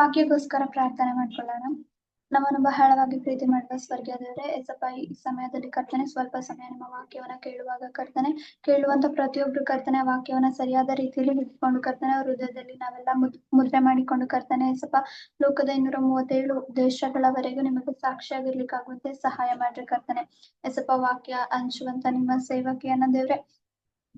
ವಾಕ್ಯಕ್ಕೋಸ್ಕರ ಪ್ರಾರ್ಥನೆ ಮಾಡ್ಕೊಳ್ಳೋಣ. ನಮ್ಮನ್ನು ಬಹಳವಾಗಿ ಪ್ರೀತಿ ಮಾಡುವ ಸ್ವರ್ಗೀಯ ದೇವರೇ, ಏಸಪ್ಪ, ಈ ಸಮಯದಲ್ಲಿ ಕರ್ತನೆ ಸ್ವಲ್ಪ ಸಮಯ ನಿಮ್ಮ ವಾಕ್ಯವನ್ನ ಕೇಳುವಾಗ ಕರ್ತನೆ, ಕೇಳುವಂತ ಪ್ರತಿಯೊಬ್ರು ಕರ್ತನೆ ಆ ವಾಕ್ಯವನ್ನ ಸರಿಯಾದ ರೀತಿಯಲ್ಲಿ ಹಿಡ್ಕೊಂಡು ಕರ್ತನೆ ಅವ್ರ ಹೃದಯದಲ್ಲಿ ನಾವೆಲ್ಲ ಮುದ್ರೆ ಮಾಡಿಕೊಂಡು ಕರ್ತನೆ ಏಸಪ್ಪ, ಲೋಕದ 237 ದೇಶಗಳವರೆಗೂ ನಿಮಗೆ ಸಾಕ್ಷಿಯಾಗಿರ್ಲಿಕ್ಕಾಗುವಂತೆ ಸಹಾಯ ಮಾಡ್ರಿ ಕರ್ತನೆ. ಏಸಪ್ಪ, ವಾಕ್ಯ ಹಂಚುವಂತ ನಿಮ್ಮ ಸೇವಕಿಯನ್ನ ದೇವ್ರೆ,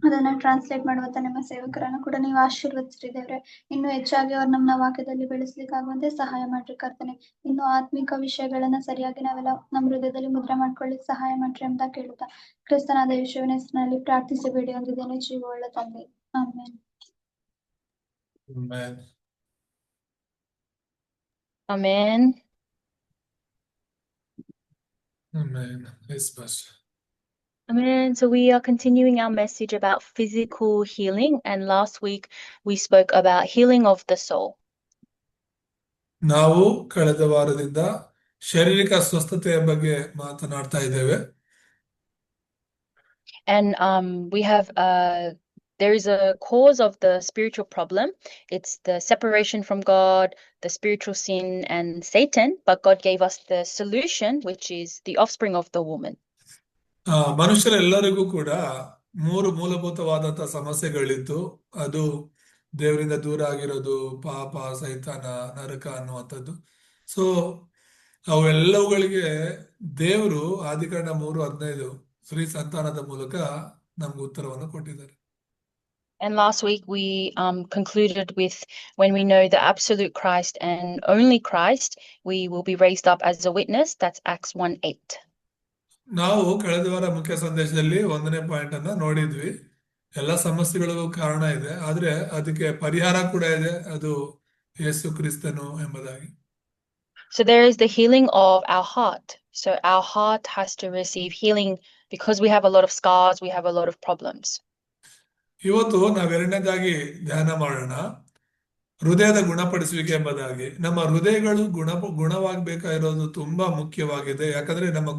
ಅದನ್ನ ಟ್ರಾನ್ಸ್ಲೇಟ್ ಮಾಡುವಂತ ನಿಮ್ಮ ಸೇವಕರನ್ನು ಕೂಡ ನೀವು ಆಶೀರ್ವದಿಸ್ರಿ ದೇವ್ರೆ. ಇನ್ನು ಹೆಚ್ಚಾಗಿ ಅವ್ರು ನಮ್ಮ ವಾಕ್ಯದಲ್ಲಿ ಬೆಳೆಸ್ಲಿಕ್ಕಾಗುವಂತೆ ಸಹಾಯ ಮಾಡ್ರಿ ಕರ್ತನೆ. ಇನ್ನು ಆತ್ಮಿಕ ವಿಷಯಗಳನ್ನ ಸರಿಯಾಗಿ ನಾವೆಲ್ಲ ನಮ್ಮ ಹೃದಯದಲ್ಲಿ ಮುದ್ರೆ ಮಾಡ್ಕೊಳ್ಳಿಕ್ ಸಹಾಯ ಮಾಡ್ರಿ ಅಂತ ಕೇಳುತ್ತಾ ಕ್ರಿಸ್ತನಾದ ಯೇಸುವಿನ ಹೆಸರಿನಲ್ಲಿ ಪ್ರಾರ್ಥಿಸಿ ಬೇಡಿ ಹೊಂದಿದ್ದೇನೆ, ಜೀವವುಳ್ಳ ತಂದೆ, amen. Amen. Amen. Yes, Pastor. Amen. So we are continuing our message about physical healing, and last week we spoke about healing of the soul. ನಾವು ಕಳೆದ ವಾರದಿಂದ ಶಾರೀರಿಕ ಸ್ವಸ್ಥತೆಯ ಬಗ್ಗೆ ಮಾತನಾಡ್ತಾ ಇದ್ದೇವೆ. And we have there is a cause of the spiritual problem. It's the separation from God, the spiritual sin, and Satan. But God gave us the solution, which is the offspring of the woman. ಮನುಷ್ಯರೆಲ್ಲರಿಗೂ ಕೂಡ 3 ಮೂಲಭೂತವಾದಂತಹ ಸಮಸ್ಯೆಗಳಿತ್ತು. ಅದು ದೇವರಿಂದ ದೂರ ಆಗಿರೋದು, ಪಾಪ, ಸೈತಾನ, ನರಕ ಅನ್ನುವಂಥದ್ದು. So ಅವೆಲ್ಲವುಗಳಿಗೆ ದೇವರು ಆದಿಕಾಂಡ 3:15 ಸ್ತ್ರೀ ಸಂತಾನದ ಮೂಲಕ ನಮ್ಗೆ ಉತ್ತರವನ್ನು ಕೊಟ್ಟಿದ್ದಾರೆ. And last week we concluded with, when we know the absolute Christ and only Christ, we will be raised up as a witness. That's Acts 1:8. ನಾವು ಕಳೆದ ವಾರ ಮುಖ್ಯ ಸಂದೇಶದಲ್ಲಿ 1ನೇ ಪಾಯಿಂಟ್ ಅನ್ನ ನೋಡಿದ್ವಿ. ಎಲ್ಲ ಸಮಸ್ಯೆಗಳಿಗೂ ಕಾರಣ ಇದೆ, ಆದ್ರೆ ಅದಕ್ಕೆ ಪರಿಹಾರ ಕೂಡ ಇದೆ, ಅದು ಯೇಸು ಕ್ರಿಸ್ತನು ಎಂಬುದಾಗಿ. So there is the healing of our heart. So our heart has to receive healing because we have a lot of scars, we have a lot of problems. ಇವತ್ತು ನಾವೆರಡನೇದಾಗಿ ಧ್ಯಾನ ಮಾಡೋಣ ಹೃದಯದ ಗುಣಪಡಿಸುವಿಕೆ ಎಂಬುದಾಗಿ. ನಮ್ಮ ಹೃದಯಗಳು ಗುಣವಾಗಬೇಕಾಗಿರೋದು ತುಂಬಾ ಮುಖ್ಯವಾಗಿದೆ. ಯಾಕಂದ್ರೆ ನಮ್ಮ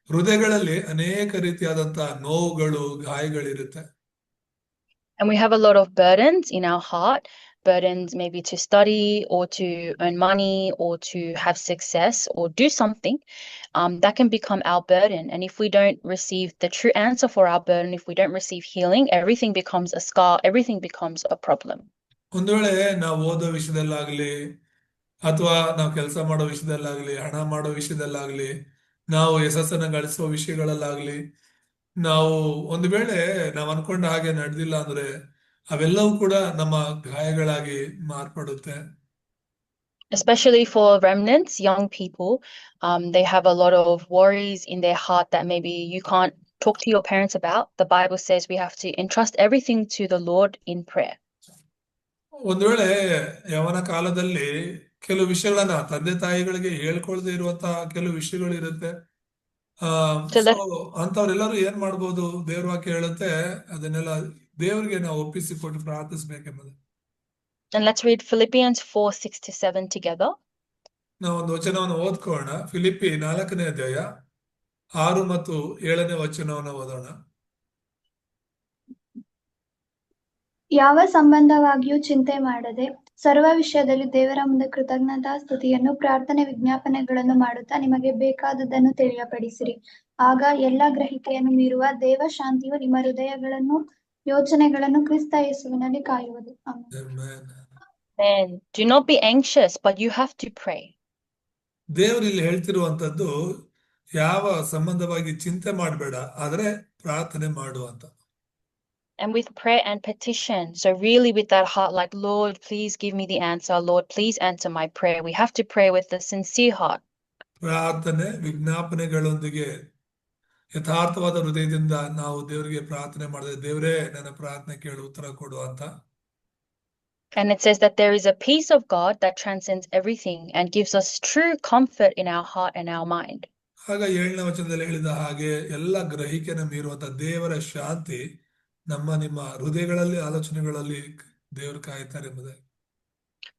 ಹೃದಯಗಳಲ್ಲಿ ಅನೇಕ ರೀತಿಯಾದಂತಹ ನೋವುಗಳು, ಗಾಯಗಳಿರುತ್ತೆ. And we have a lot of burdens in our heart, burdens maybe to study or to earn money or to have success or do something that can become our burden. And if we don't receive the true answer for our burden, if we don't receive healing, everything becomes a scar, everything becomes a problem. ಒಂದು ವೇಳೆ ನಾವು ಓದೋ ವಿಷಯದಲ್ಲಾಗ್ಲಿ, ಅಥವಾ ನಾವು ಕೆಲಸ ಮಾಡೋ ವಿಷಯದಲ್ಲಾಗ್ಲಿ, ಹಣ ಮಾಡೋ ವಿಷಯದಲ್ಲಾಗ್ಲಿ, ನಾವು ಯಶಸ್ಸನ್ನ ಗಳಿಸೋ ವಿಷಯಗಳಲ್ಲಾಗ್ಲಿ, ನಾವು ಒಂದು ವೇಳೆ ನಾವು ಅನ್ಕೊಂಡ ಹಾಗೆ ನಡೆದಿಲ್ಲ ಅಂದ್ರೆ ಅವೆಲ್ಲವೂ ಕೂಡ ನಮ್ಮ ಗಾಯಗಳಾಗಿ ಮಾರ್ಪಡುತ್ತೆ. Especially for remnants, young people, they have a lot of worries in their heart that maybe you can't talk to your parents about. The Bible says we have to entrust everything to the Lord in prayer. ಒಂದು ವೇಳೆ ಯವನ ಕಾಲದಲ್ಲಿ ಕೆಲವು ವಿಷಯಗಳನ್ನ ತಂದೆ ತಾಯಿಗಳಿಗೆ ಹೇಳ್ಕೊಳ್ದೇ ಇರುವಂತಹ ಕೆಲವು ವಿಷಯಗಳು ಇರುತ್ತೆ. ಅಂತವ್ರೆಲ್ಲರೂ ಏನ್ ಮಾಡ್ಬೋದು, ದೇವ್ರ ವಾಕ್ಯ ಹೇಳುತ್ತೆ, ಅದನ್ನೆಲ್ಲ ದೇವರಿಗೆ ನಾವು ಒಪ್ಪಿಸಿಕೊಟ್ಟು ಪ್ರಾರ್ಥಿಸ್ಬೇಕೆಂಬುದು. And let's read Philippians 4:6-7 together. ನಾವು ಒಂದು ವಚನವನ್ನು ಓದ್ಕೋಣ. ಫಿಲಿಪ್ಪಿ 4ನೇ ಅಧ್ಯಾಯ 6 ಮತ್ತು 7ನೇ ವಚನವನ್ನು ಓದೋಣ. ಯಾವ ಸಂಬಂಧವಾಗಿಯೂ ಚಿಂತೆ ಮಾಡದೆ ಸರ್ವ ವಿಷಯದಲ್ಲಿ ದೇವರ ಮುಂದೆ ಕೃತಜ್ಞತಾ ಸ್ತುತಿಯನ್ನು ಪ್ರಾರ್ಥನೆ ವಿಜ್ಞಾಪನೆಗಳನ್ನು ಮಾಡುತ್ತಾ ನಿಮಗೆ ಬೇಕಾದುದನ್ನು ತಿಳಿಯಪಡಿಸಿರಿ. ಆಗ ಎಲ್ಲ ಗ್ರಹಿಕೆಯನ್ನು ಮೀರುವ ದೇವ ಶಾಂತಿಯು ನಿಮ್ಮ ಹೃದಯಗಳನ್ನು ಯೋಚನೆಗಳನ್ನು ಕ್ರಿಸ್ತ ಯೇಸುವಿನಲ್ಲಿ ಕಾಯುವುದು. Then do not be anxious, but you have to pray. ದೇವರು ಇಲ್ಲಿ ಹೇಳ್ತಿರುವಂತದ್ದು ಯಾವ ಸಂಬಂಧವಾಗಿ ಚಿಂತೆ ಮಾಡಬೇಡ, ಆದ್ರೆ ಪ್ರಾರ್ಥನೆ ಮಾಡುವಂತ. And with prayer and petition. So really with that heart, like, Lord, please give me the answer. Lord, please answer my prayer. We have to pray with a sincere heart. ಪ್ರಾರ್ಥನೆ ವಿಜ್ಞಾಪನೆಗಳೊಂದಿಗೆ ಯಥಾರ್ಥವಾದ ಹೃದಯದಿಂದ ನಾವು ದೇವರಿಗೆ ಪ್ರಾರ್ಥನೆ ಮಾಡಿದ್ರೆ, ದೇವರೇ ನನ್ನ ಪ್ರಾರ್ಥನೆ ಕೇಳು, ಉತ್ತರ ಕೊಡು ಅಂತ. And it says that there is a peace of God that transcends everything and gives us true comfort in our heart and our mind. ಆಗ 7ನೇ ವಚನದಲ್ಲಿ ಹೇಳಿದ ಹಾಗೆ ಎಲ್ಲ ಗ್ರಹಿಕೆಯನ್ನು ಮೀರುವಂತ ದೇವರ ಶಾಂತಿ ನಮ್ಮ ನಿಮ್ಮ ಹೃದಯಗಳಲ್ಲಿ, ಆಲೋಚನೆಗಳಲ್ಲಿ ದೇವರು ಕಾಯ್ತಾರೆ ಎಂಬುದಾಗಿ.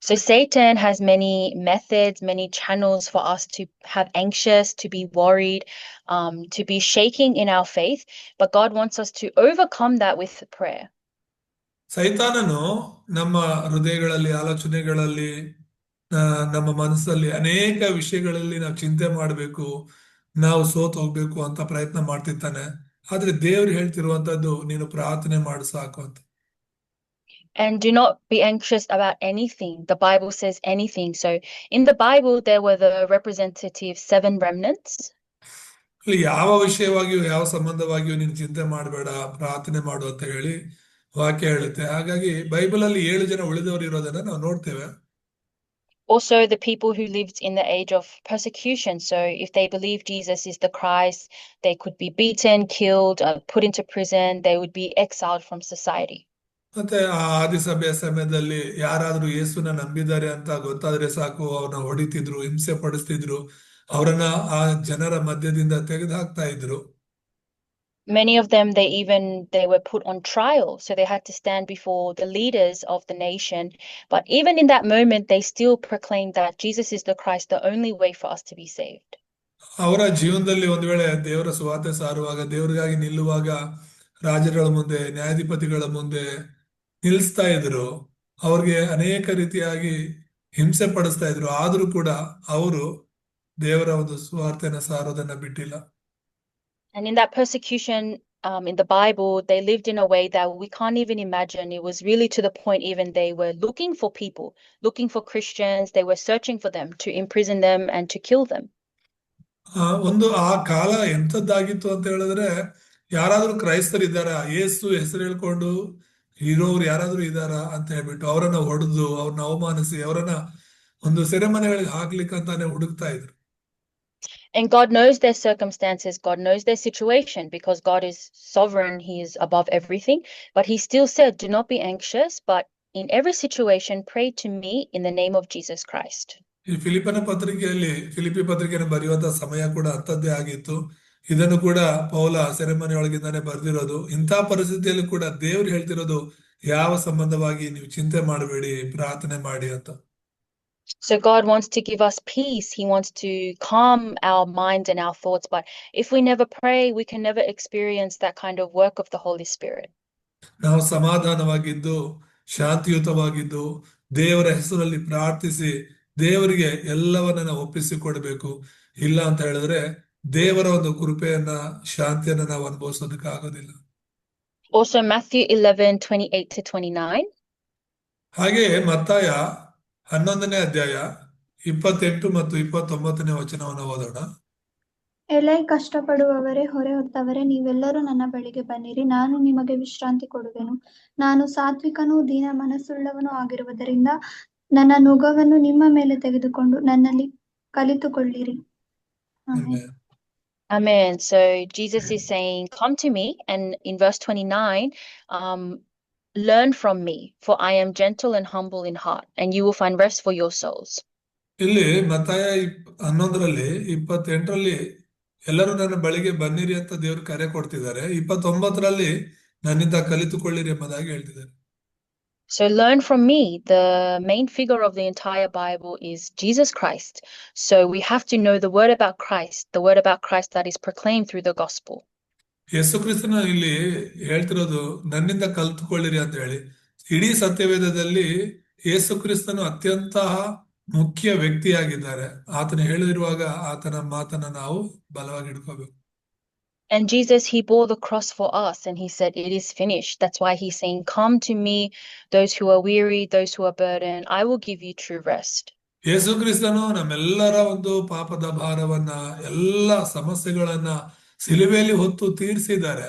So Satan has many methods, many channels for us to have anxious, to be worried, to be shaking in our faith, but God wants us to overcome that with prayer. ಸೈತಾನನು ನಮ್ಮ ಹೃದಯಗಳಲ್ಲಿ, ಆಲೋಚನೆಗಳಲ್ಲಿ ನಮ್ಮ ಮನಸ್ಸಲ್ಲಿ ಅನೇಕ ವಿಷಯಗಳಲ್ಲಿ ನಾವು ಚಿಂತೆ ಮಾಡಬೇಕು, ನಾವು ಸೋತ್ ಹೋಗ್ಬೇಕು ಅಂತ ಪ್ರಯತ್ನ ಮಾಡ್ತಿರ್ತಾನೆ. ಆದ್ರೆ ದೇವ್ರು ಹೇಳ್ತಿರುವಂತದ್ದು ನೀನು ಪ್ರಾರ್ಥನೆ ಮಾಡು ಸಾಕು ಅಂತ. And do not be anxious about anything. The Bible says anything. So in the Bible, there were the representative 7 remnants. ಇಲ್ಲಿ ಯಾವ ವಿಷಯವಾಗಿಯೂ ಯಾವ ಸಂಬಂಧವಾಗಿಯೂ ನೀನು ಚಿಂತೆ ಮಾಡಬೇಡ, ಪ್ರಾರ್ಥನೆ ಮಾಡು ಅಂತ ಹೇಳಿ ವಾಕ್ಯ ಹೇಳುತ್ತೆ. ಹಾಗಾಗಿ ಬೈಬಲ್ ಅಲ್ಲಿ 7 ಜನ ಉಳಿದವರು ಇರೋದನ್ನ ನಾವು ನೋಡ್ತೇವೆ. Also, the people who lived in the age of persecution. So if they believed Jesus is the Christ, they could be beaten, killed, put into prison. They would be exiled from society. ಮತ್ತೆ ಆ ಆದಿಸಭೆಯ ಸಮಯದಲ್ಲಿ ಯಾರಾದ್ರೂ ಯೇಸುನ ನಂಬಿದ್ದಾರೆ ಅಂತ ಗೊತ್ತಾದ್ರೆ ಸಾಕು, ಅವ್ರನ್ನ ಹೊಡಿತಿದ್ರು, ಹಿಂಸೆ ಪಡಿಸ್ತಿದ್ರು, ಅವರನ್ನ ಆ ಜನರ ಮಧ್ಯದಿಂದ ತೆಗೆದು ಹಾಕ್ತಾ ಇದ್ರು. Many of them, they were put on trial, so they had to stand before the leaders of the nation. But even in that moment, they still proclaimed that Jesus is the Christ, the only way for us to be saved. ಅವರ ಜೀವನದಲ್ಲಿ ಒಂದ್ ವೇಳೆ ದೇವರ ಸುವಾರ್ತೆ ಸಾರುವಾಗ, ದೇವರಿಗಾಗಿ ನಿಲ್ಲುವಾಗ ರಾಜಗಳ ಮುಂದೆ, ನ್ಯಾಯಾಧಿಪತಿಗಳ ಮುಂದೆ ನಿಲ್ಲಿಸ್ತಾ ಇದ್ರು. ಅವ್ರಿಗೆ ಅನೇಕ ರೀತಿಯಾಗಿ ಹಿಂಸೆ ಪಡಿಸ್ತಾ ಇದ್ರು. ಆದ್ರೂ ಕೂಡ ಅವರು ದೇವರ ಒಂದು ಸುವಾರ್ತೆನ ಸಾರೋದನ್ನ ಬಿಟ್ಟಿಲ್ಲ. And in that persecution, in the Bible, they lived in a way that we can't even imagine. It was really to the point even they were looking for people, looking for Christians. They were searching for them to imprison them and to kill them. ಒಂದು ಆ ಕಾಲ ಎಂಥದ್ದಾಗಿತ್ತು ಅಂತ ಹೇಳಿದ್ರೆ, ಯಾರಾದ್ರೂ ಕ್ರೈಸ್ತರಿದ್ದಾರಾ, ಯೇಸು ಹೆಸರು ಹೇಳ್ಕೊಂಡು ಇರೋರು ಯಾರಾದ್ರೂ ಇದ್ದಾರಾ ಅಂತ ಹೇಳ್ಬಿಟ್ಟು ಅವರನ್ನ ಹೊಡೆದು, ಅವ್ರನ್ನ ಅವಮಾನಿಸಿ, ಅವರನ್ನ ಒಂದು ಸೆರೆಮನೆಗಳಿಗೆ ಹಾಕ್ಲಿಕ್ಕಂತಾನೆ ಹುಡುಕ್ತಾ ಇದ್ರು. And God knows their circumstances, God knows their situation, because God is sovereign, He is above everything. But He still said, do not be anxious, but in every situation, pray to me in the name of Jesus Christ. ಈ ಫಿಲಿಪಿ ಪತ್ರಿಕೆಯನ್ನು ಬರೆಯುವಂತ ಸಮಯ ಕೂಡ ಅಂಥದ್ದೇ ಆಗಿತ್ತು. ಇದನ್ನು ಕೂಡ ಪೌಲ ಸೆರೆಮನೆಯೊಳಗಿಂದಾನೆ ಬರೆದಿರೋದು. ಇಂಥ ಪರಿಸ್ಥಿತಿಯಲ್ಲಿ ಕೂಡ ದೇವ್ರು ಹೇಳ್ತಿರೋದು, ಯಾವ ಸಂಬಂಧವಾಗಿ ನೀವು ಚಿಂತೆ ಮಾಡಬೇಡಿ, ಪ್ರಾರ್ಥನೆ ಮಾಡಿ ಅಂತ. So God wants to give us peace. He wants to calm our minds and our thoughts. But if we never pray, we can never experience that kind of work of the Holy Spirit. ನಾವು ಸಮಾಧಾನವಾಗಿದ್ದು, ಶಾಂತಿಯುತವಾಗಿದ್ದು, ದೇವರ ಹೆಸರಲ್ಲಿ ಪ್ರಾರ್ಥಿಸಿ ದೇವರಿಗೆ ಎಲ್ಲವನ್ನ ನಾವು ಒಪ್ಪಿಸಿಕೊಡ್ಬೇಕು. ಇಲ್ಲ ಅಂತ ಹೇಳಿದ್ರೆ ದೇವರ ಒಂದು ಕೃಪೆಯನ್ನ, ಶಾಂತಿಯನ್ನ ನಾವು ಅನುಭವಿಸೋದಕ್ಕೆ ಆಗೋದಿಲ್ಲ. Also Matthew 11:28-29. ಹಾಗೆ ಮತ್ತಾಯ 11ನೇ ಅಧ್ಯಾಯ 28 ಮತ್ತು 29ನೇ ವಚನವನ್ನು ಓದೋಣ. ಎಲೈ ಕಷ್ಟಪಡುವವರೇ, ಹೊರೆ ಹೊತ್ತವರೇ, ನೀವೆಲ್ಲರೂ ನನ್ನ ಬಳಿಗೆ ಬನ್ನಿರಿ, ನಾನು ನಿಮಗೆ ವಿಶ್ರಾಂತಿ ಕೊಡುವೆನು. ನಾನು ಸಾತ್ವಿಕನೂ ದೀನ ಮನಸ್ಸುಳ್ಳವನೂ ಆಗಿರುವುದರಿಂದ ನನ್ನ ನುಗವನ್ನು ನಿಮ್ಮ ಮೇಲೆ ತೆಗೆದುಕೊಂಡು ನನ್ನಲ್ಲಿ ಕಲಿತುಕೊಳ್ಳಿರಿ. Amen. Amen. So Jesus is saying, come to me, and in verse 29, learn from me, for I am gentle and humble in heart, and you will find rest for your souls. ಇಲ್ಲಿ ಮತ್ತಾಯ 11ರಲ್ಲಿ 28ರಲ್ಲಿ ಎಲ್ಲರೂ ನನ್ನ ಬಳಿಗೆ ಬನ್ನಿರಿ ಅಂತ ದೇವರು ಕರೆ ಕೊಡ್ತಿದ್ದಾರೆ. 29ರಲ್ಲಿ ನನ್ನಿಂದ ಕಲಿತುಕೊಳ್ಳಿರಿ ಎಂಬುದಾಗಿ ಹೇಳ್ತಿದ್ದಾರೆ. So learn from me. The main figure of the entire Bible is Jesus Christ. So we have to know the word about Christ, the word about Christ that is proclaimed through the gospel. ಯೇಸು ಕ್ರಿಸ್ತನ ಇಲ್ಲಿ ಹೇಳ್ತಿರೋದು ನನ್ನಿಂದ ಕಲಿತುಕೊಳ್ಳಿರಿ ಅಂತ ಹೇಳಿ. ಇಡೀ ಸತ್ಯವೇದದಲ್ಲಿ ಯೇಸು ಕ್ರಿಸ್ತನು ಅತ್ಯಂತ ಮುಖ್ಯ ವ್ಯಕ್ತಿಯಾಗಿದ್ದಾರೆ. ಆತನ ಹೇಳಿರುವಾಗ ಆತನ ಮಾತನ್ನ ನಾವು ಬಲವಾಗಿ ಹಿಡ್ಕೋಬೇಕು. And Jesus, he bore the cross for us, and he said, it is finished. That's why he's saying, come to me, those who are weary, those who are burdened, I will give you true rest. ಯೇಸು ಕ್ರಿಸ್ತನು ನಮ್ಮೆಲ್ಲರ ಒಂದು ಪಾಪದ ಭಾರವನ್ನ, ಎಲ್ಲ ಸಮಸ್ಯೆಗಳನ್ನ ಸಿಲುಬೆಯಲ್ಲಿ ಹೊತ್ತು ತೀರಿಸಿದ್ದಾರೆ.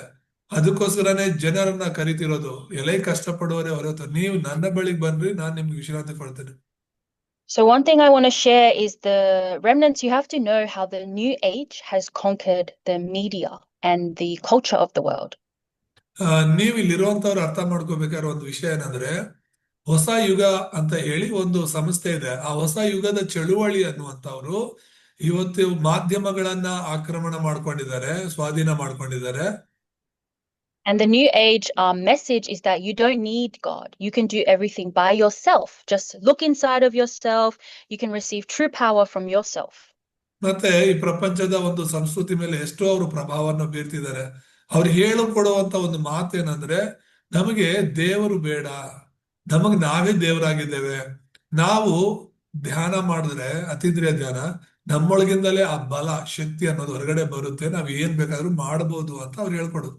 ಅದಕ್ಕೋಸ್ಕರನೇ ಜನರನ್ನ ಕರಿತಿರೋದು, ಎಲೈ ಕಷ್ಟಪಡುವವರೇ ಹೊರತು ನೀವು ನನ್ನ ಬಳಿಗೆ ಬನ್ರಿ, ನಾನು ನಿಮ್ಗೆ ವಿಶ್ರಾಂತಿ ಕೊಡ್ತೇನೆ. So one thing I want to share is the remnants. You have to know how the new age has conquered the media and the culture of the world. ನೀವು ಇಲ್ಲಿರುವಂತವ್ರು ಅರ್ಥ ಮಾಡ್ಕೋಬೇಕಾದ್ರೆ ಒಂದು ವಿಷಯ ಏನಂದ್ರೆ, ಹೊಸ ಯುಗ ಅಂತ ಹೇಳಿ ಒಂದು ಸಂಸ್ಥೆ ಇದೆ. ಆ ಹೊಸ ಯುಗದ ಚಳುವಳಿ ಅನ್ನುವಂಥವ್ರು ಇವತ್ತು ಮಾಧ್ಯಮಗಳನ್ನ ಆಕ್ರಮಣ ಮಾಡ್ಕೊಂಡಿದ್ದಾರೆ, ಸ್ವಾಧೀನ ಮಾಡ್ಕೊಂಡಿದ್ದಾರೆ. And the new age message is that you don't need God. You can do everything by yourself. Just look inside of yourself. You can receive true power from yourself. ಮತ್ತೆ ಈ ಪ್ರಪಂಚದ ಒಂದು ಸಂಸ್ಕೃತಿ ಮೇಲೆ ಎಷ್ಟೋ ಅವರು ಪ್ರಭಾವವನ್ನು ಬೀರ್ತಿದ್ದಾರೆ. ಅವ್ರು ಹೇಳಿಕೊಡುವಂತ ಒಂದು ಮಾತೇನಂದ್ರೆ, ನಮಗೆ ದೇವರು ಬೇಡ, ನಮಗ್ ನಾವೇ ದೇವರಾಗಿದ್ದೇವೆ, ನಾವು ಧ್ಯಾನ ಮಾಡಿದ್ರೆ ಅತೀಂದ್ರಿಯ ಧ್ಯಾನ ನಮ್ಮೊಳಗಿಂದಲೇ ಆ ಬಲ ಶಕ್ತಿ ಅನ್ನೋದು ಹೊರಗಡೆ ಬರುತ್ತೆ, ನಾವ್ ಏನ್ ಬೇಕಾದ್ರೂ ಮಾಡ್ಬೋದು ಅಂತ ಅವ್ರು ಹೇಳ್ಕೊಡೋದು.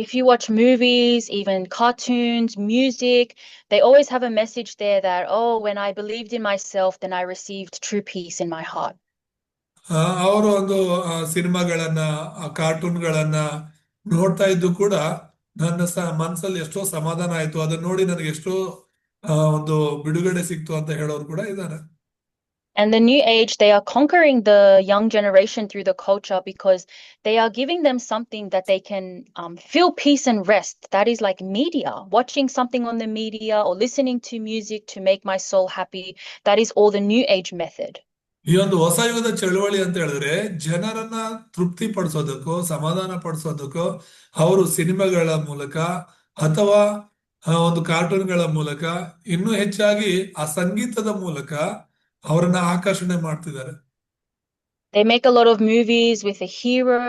If you watch movies, even cartoons, music, they always have a message there that, oh, when I believed in myself, then I received true peace in my heart. ಅವರು ಒಂದು ಸಿನಿಮಾಗಳನ್ನ ಕಾರ್ಟೂನ್ಗಳನ್ನ ನೋಡ್ತಾ ಇದ್ದು ಕೂಡ ನನ್ನ ಮನಸ್ಸಲ್ಲಿ ಎಷ್ಟೋ ಸಮಾಧಾನ ಆಯ್ತು, ಅದನ್ನ ನೋಡಿ ನನಗೆ ಎಷ್ಟೋ ಒಂದು ಬಿಡುಗಡೆ ಸಿಕ್ತು ಅಂತ ಹೇಳೋರು ಕೂಡ ಇದ್ದಾರೆ. And the new age, they are conquering the young generation through the culture because they are giving them something that they can feel peace and rest. That is like media, watching something on the media or listening to music to make my soul happy. That is all the new age method. ಈ ಒಂದು ಹೊಸ ಯುಗದ ಚಳುವಳಿ ಅಂತ ಹೇಳಿದ್ರೆ ಜನರನ್ನ ತೃಪ್ತಿ ಪಡಿಸೋದಕ್ಕೋ ಸಮಾಧಾನ ಪಡಿಸೋದಕ್ಕೋ ಅವರು ಸಿನಿಮಾಗಳ ಮೂಲಕ ಅಥವಾ ಒಂದು ಕಾರ್ಟೂನ್ಗಳ ಮೂಲಕ ಇನ್ನೂ ಹೆಚ್ಚಾಗಿ ಆ ಸಂಗೀತದ ಮೂಲಕ ಅವರನ್ನ ಆಕರ್ಷಣೆ ಮಾಡ್ತಿದ್ದಾರೆ. They make a lot of movies with a hero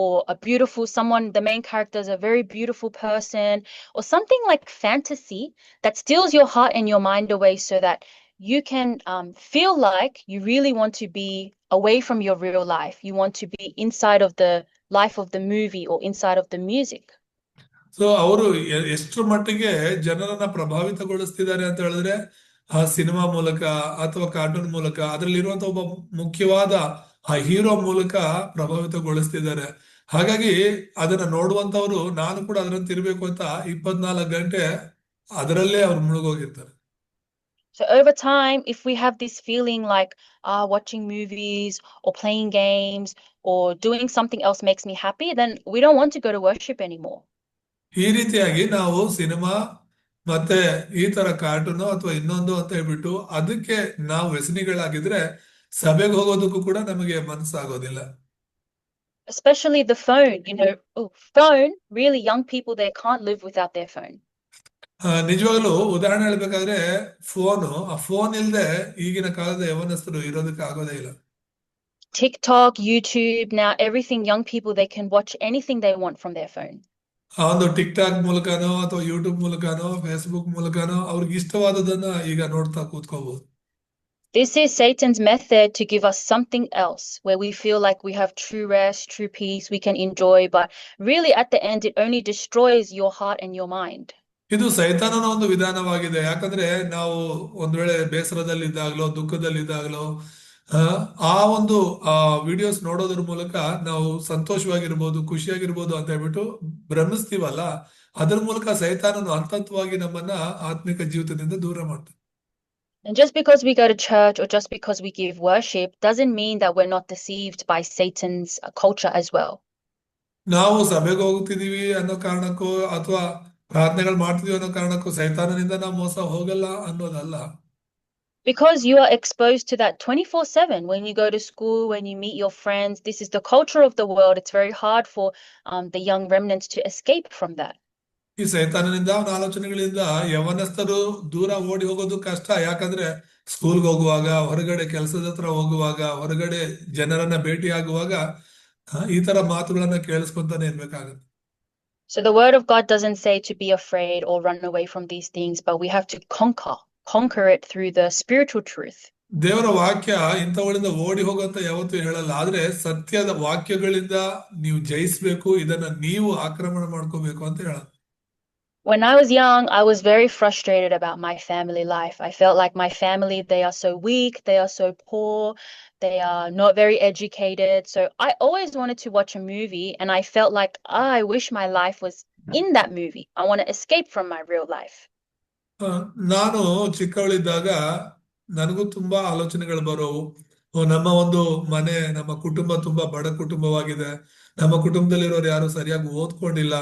or a beautiful someone, the main character is a very beautiful person, or something like fantasy that steals your heart and your mind away so that you can feel like you really want to be away from your real life. You want to be inside of the life of the movie or inside of the music. So ಅವರು ಎಷ್ಟು ಮಟ್ಟಿಗೆ ಜನರನ್ನ ಪ್ರಭಾವಿತಗೊಳಿಸ್ತಿದ್ದಾರೆ ಅಂತ ಹೇಳಿದ್ರೆ ಆ cinema ಮೂಲಕ ಅಥವಾ cartoon ಮೂಲಕ ಅದರಲ್ಲಿರುವಂತ ಒಬ್ಬ ಮುಖ್ಯವಾದ ಆ ಹೀರೋ ಮೂಲಕ ಪ್ರಭಾವಿತಗೊಳಿಸ್ತಿದ್ದಾರೆ. ಹಾಗಾಗಿ ಅದನ್ನ ನೋಡುವಂತವ್ರು ನಾನು ಕೂಡ ಅದರಂತೆ ಇರ್ಬೇಕು ಅಂತ 24 ಗಂಟೆ ಅದರಲ್ಲೇ ಅವ್ರು ಮುಳುಗೋಗಿರ್ತಾರೆ. So over time, if we have this feeling like watching movies or playing games or doing something else makes me happy, then we don't want to go to worship anymore. ಈ ರೀತಿಯಾಗಿ ನಾವು ಸಿನಿಮಾ ಮತ್ತೆ ಈ ತರ cartoon ಅಥವಾ ಇನ್ನೊಂದು ಅಂತ ಹೇಳ್ಬಿಟ್ಟು ಅದಕ್ಕೆ ನಾವು ವ್ಯಸನಿಗಳಾಗಿದ್ರೆ ಸಭೆಗೆ ಹೋಗೋದಕ್ಕೂ ಕೂಡ ನಮಗೆ ಮನಸ್ಸಾಗೋದಿಲ್ಲ. Especially the phone, phone, really young people, they can't live without their phone. ನಿಜವಾಗ್ಲೂ ಉದಾಹರಣೆ ಹೇಳ್ಬೇಕಾದ್ರೆ ಆ ಫೋನ್ ಇಲ್ದೆ ಈಗಿನ ಕಾಲದ ಯವನಸ್ಥರು ಇರೋದಕ್ಕೆ ಆಗೋದೇ ಇಲ್ಲ. TikTok, YouTube, now everything, young people, they can watch anything they want from their phone. ಆ ಒಂದು ಟಿಕ್ ಟಾಕ್ ಮೂಲಕನೋ ಅಥವಾ ಯೂಟ್ಯೂಬ್ ಮೂಲಕನೋ ಫೇಸ್ಬುಕ್ ಮೂಲಕನೋ ಅವ್ರಿಗೆ ಇಷ್ಟವಾದದನ್ನ ಈಗ ನೋಡ್ತಾ ಕೂತ್ಕೋಬಹುದು. This is Satan's method to give us something else where we feel like we have true rest, true peace, we can enjoy, but really at the end it only destroys your heart and your mind. ಇದು ಸೈತಾನನ ಒಂದು ವಿಧಾನವಾಗಿದೆ. ಯಾಕಂದ್ರೆ ನಾವು ಒಂದ್ ವೇಳೆ ಬೇಸರದಲ್ಲಿದ್ದಾಗ್ಲೋ ದುಃಖದಲ್ಲಿದ್ದಾಗ್ಲೋ ಆ ಒಂದು ವಿಡಿಯೋಸ್ ನೋಡೋದ್ರ ಮೂಲಕ ನಾವು ಸಂತೋಷವಾಗಿರ್ಬೋದು ಖುಷಿಯಾಗಿರ್ಬೋದು ಅಂತ ಹೇಳ್ಬಿಟ್ಟು ಭ್ರಮಿಸ್ತೀವಲ್ಲ, ಅದ್ರ ಮೂಲಕ ಸೈತಾನನು ಹಂತವಾಗಿ ನಮ್ಮನ್ನ ಆತ್ಮಿಕ ಜೀವಿತದಿಂದ ದೂರ ಮಾಡ್ತಾನೆ. And just because we go to church or just because we give worship doesn't mean that we're not deceived by Satan's culture as well. ನಾವು ಸಭೆಗೆ ಹೋಗ್ತಿದೀವಿ ಅನ್ನೋ ಕಾರಣಕ್ಕೂ ಅಥವಾ ಪ್ರಾರ್ಥನೆಗಳು ಮಾಡ್ತಿದೀವಿ ಅನ್ನೋ ಕಾರಣಕ್ಕೂ ಸೈತಾನನಿಂದ ನಾವು ಮೋಸ ಹೋಗಲ್ಲ ಅನ್ನೋದಲ್ಲ. Because you are exposed to that 24/7 when you go to school, when you meet your friends. This is the culture of the world. It's very hard for the young remnants to escape from that. ಈ ಸೈತಾನನಿಂದ ಅವನ ಆಲೋಚನೆಗಳಿಂದ ಯವನಸ್ಥರು ದೂರ ಓಡಿ ಹೋಗೋದು ಕಷ್ಟ. ಯಾಕಂದ್ರೆ ಸ್ಕೂಲ್ಗೆ ಹೋಗುವಾಗ, ಹೊರಗಡೆ ಕೆಲಸದ ಹತ್ರ ಹೋಗುವಾಗ, ಹೊರಗಡೆ ಜನರನ್ನ ಭೇಟಿ ಆಗುವಾಗ ಈ ತರ ಮಾತುಗಳನ್ನ ಕೇಳಿಸ್ಕೊಂತಾನೆ ಇರ್ಬೇಕಾಗತ್ತೆ. So the word of God doesn't say to be afraid or run away from these things, but we have to conquer it through the spiritual truth. ದೇವರ ವಾಕ್ಯ ಇಂಥವುಗಳಿಂದ ಓಡಿ ಹೋಗುವಂತ ಯಾವತ್ತೂ ಹೇಳಲ್ಲ. ಆದ್ರೆ ಸತ್ಯದ ವಾಕ್ಯಗಳಿಂದ ನೀವು ಜಯಿಸ್ಬೇಕು, ಇದನ್ನ ನೀವು ಆಕ್ರಮಣ ಮಾಡ್ಕೋಬೇಕು ಅಂತ ಹೇಳೋದು. When I was young, I was very frustrated about my family life. I felt like my family, they are so weak, they are so poor, they are not very educated. So I always wanted to watch a movie and I felt like, I wish my life was in that movie. I want to escape from my real life. ನಾನು ಚಿಕ್ಕವಳಿದ್ದಾಗ ನನಗೂ ತುಂಬಾ ಆಲೋಚನೆಗಳು ಬರೋವು. ನಮ್ಮ ಒಂದು ಮನೆ, ನಮ್ಮ ಕುಟುಂಬ ತುಂಬಾ ಬಡ ಕುಟುಂಬವಾಗಿದೆ, ನಮ್ಮ ಕುಟುಂಬದಲ್ಲಿರೋರು ಯಾರು ಸರಿಯಾಗಿ ಓದ್ಕೊಂಡಿಲ್ಲ.